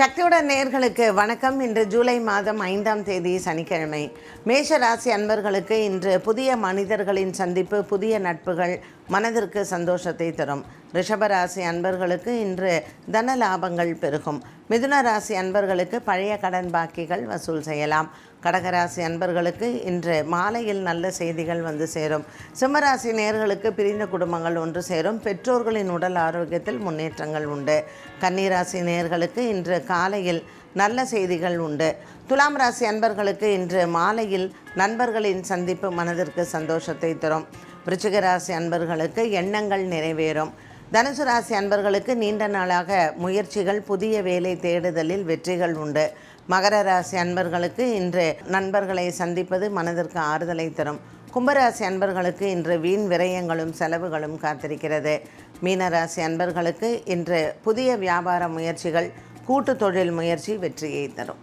சக்தியுடன் நேயர்களுக்கு வணக்கம். இன்று ஜூலை மாதம் 5ஆம் தேதி சனிக்கிழமை. மேஷ ராசி அன்பர்களுக்கு இன்று புதிய மனிதர்களின் சந்திப்பு, புதிய நட்புகள் மனதிற்கு சந்தோஷத்தை தரும். ரிஷபராசி அன்பர்களுக்கு இன்று தன லாபங்கள் பெருகும். மிதுன ராசி அன்பர்களுக்கு பழைய கடன் பாக்கிகள் வசூல் செய்யலாம். கடகராசி அன்பர்களுக்கு இன்று மாலையில் நல்ல செய்திகள் வந்து சேரும். சிம்மராசி நேயர்களுக்கு பிரிந்த குடும்பங்கள் ஒன்று சேரும். பெற்றோர்களின் உடல் ஆரோக்கியத்தில் முன்னேற்றங்கள் உண்டு. கன்னிராசி நேயர்களுக்கு இன்று காலையில் நல்ல செய்திகள் உண்டு. துலாம் ராசி அன்பர்களுக்கு இன்று மாலையில் நண்பர்களின் சந்திப்பு மனதிற்கு சந்தோஷத்தை தரும். விருச்சிக ராசி அன்பர்களுக்கு எண்ணங்கள் நிறைவேறும். தனுசு ராசி அன்பர்களுக்கு நீண்ட நாளாக முயற்சிகள், புதிய வேலை தேடுதலில் வெற்றிகள் உண்டு. மகர ராசி அன்பர்களுக்கு இன்று நண்பர்களை சந்திப்பது மனதிற்கு ஆறுதலை தரும். கும்பராசி அன்பர்களுக்கு இன்று வீண் விரயங்களும் செலவுகளும் காத்திருக்கிறது. மீனராசி அன்பர்களுக்கு இன்று புதிய வியாபார முயற்சிகள், கூட்டு தொழில் முயற்சி வெற்றியை தரும்.